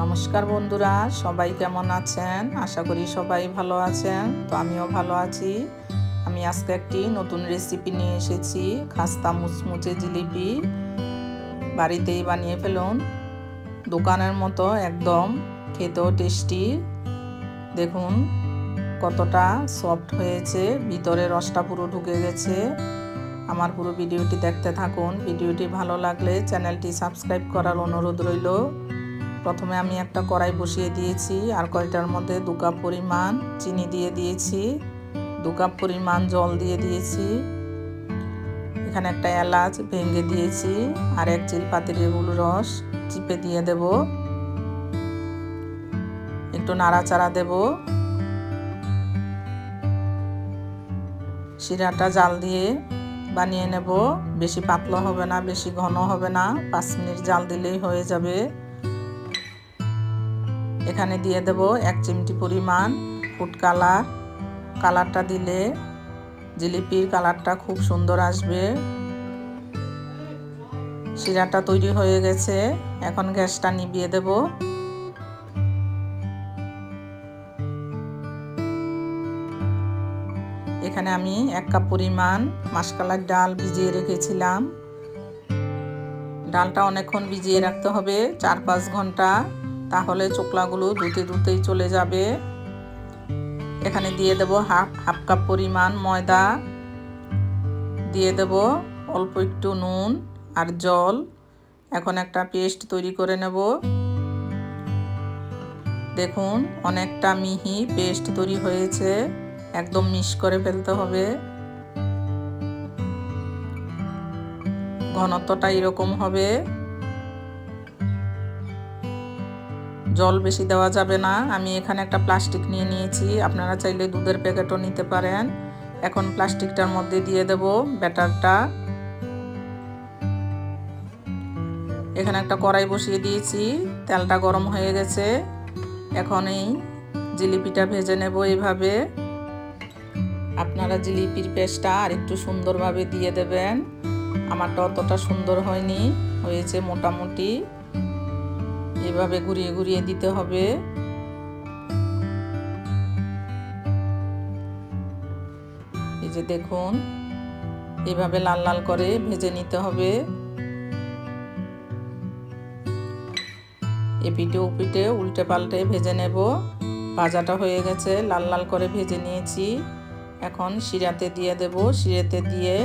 নমস্কার বন্ধুরা, সবাই কেমন আছেন? আশা করি সবাই ভালো আছেন। তো আমিও ভালো আছি। আমি আজকে একটি নতুন রেসিপি নিয়ে এসেছি, খাস্তা মুচমুচে জিলিপি। বাড়িতেই বানিয়ে ফেলুন, দোকানের মতো একদম, খেতেও টেস্টি। দেখুন কতটা সফট হয়েছে, ভিতরে রসটা পুরো ঢুকে গেছে। আমার পুরো ভিডিওটি দেখতে থাকুন। ভিডিওটি ভালো লাগলে চ্যানেলটি সাবস্ক্রাইব করার অনুরোধ রইল। প্রথমে আমি একটা কড়াই বসিয়ে দিয়েছি, আর কড়াইটার মধ্যে 2 কাপ পরিমাণ চিনি দিয়ে দিয়েছি, 2 কাপ পরিমাণ জল দিয়ে দিয়েছি। এখানে একটা এলাচ ভেঙে দিয়েছি, আর 1 চিল পাতিলের রস চিপে দিয়ে দেব। একটু নাড়াচাড়া দেব। শিরাটা জাল দিয়ে বানিয়ে নেব। বেশি পাতলা হবে না, বেশি ঘন হবে না, 5 মিনিট জাল দিলেই হয়ে যাবে। এখানে দিয়ে দেব 1 চিমটি পরিমাণ ফুড কালার। কালারটা দিলে জিলিপির কালারটা খুব সুন্দর আসবে। শিরাটা তৈরি হয়ে গেছে, এখন গ্যাসটা নিভিয়ে দেব। এখানে আমি 1 কাপ পরিমাণ মাসকলাইর ডাল ভিজিয়ে রেখেছিলাম। ডালটা অনেকক্ষণ ভিজিয়ে রাখতে হবে, 4-5 ঘন্টা, তাহলে চোকলাগুলো ধুতেই চলে যাবে। এখানে দিয়ে দেব হাফ কাপ পরিমাণ ময়দা, দিয়ে দেব অল্প একটু নুন আর জল। এখন একটা পেস্ট তৈরি করে নেব। দেখুন অনেকটা মিহি পেস্ট তৈরি হয়েছে, একদম মিক্স করে ফেলতে হবে। ঘনত্বটা এরকম হবে, জল বেশি দেওয়া যাবে না। আমি এখানে একটা প্লাস্টিক নিয়ে নিয়েছি, আপনারা চাইলে দুধের প্যাকেটও নিতে পারেন। এখন প্লাস্টিকটার মধ্যে দিয়ে দেব ব্যাটারটা। এখানে একটা কড়াই বসিয়ে দিয়েছি, তেলটা গরম হয়ে গেছে। এখন এই জিলিপিটা ভেজে নেব এইভাবে। আপনারা জিলিপির পেস্টটা আর একটু সুন্দরভাবে দিয়ে দেবেন। আমারটা অতটা সুন্দর হয়নি, হয়েছে মোটামুটি। এভাবে ঘুরিয়ে ঘুরিয়ে দিতে হবে। এই যে দেখুন, এভাবে লাল লাল করে ভেজে নিতে হবে। এপিঠে ওপিঠে উল্টে পাল্টে ভেজে নেব। ভাজাটা হয়ে গেছে, লাল লাল করে ভেজে নিয়েছি। এখন শিরাতে দিয়ে দেব। শিরাতে দিয়ে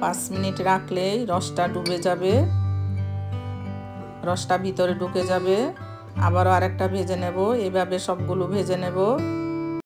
5 মিনিট রাখলেই রসটা ডুবে যাবে, রসটা ভিতরে ঢুকে যাবে। আবারও আরেকটা ভেজে নেব, এইভাবে সবগুলো ভেজে নেব।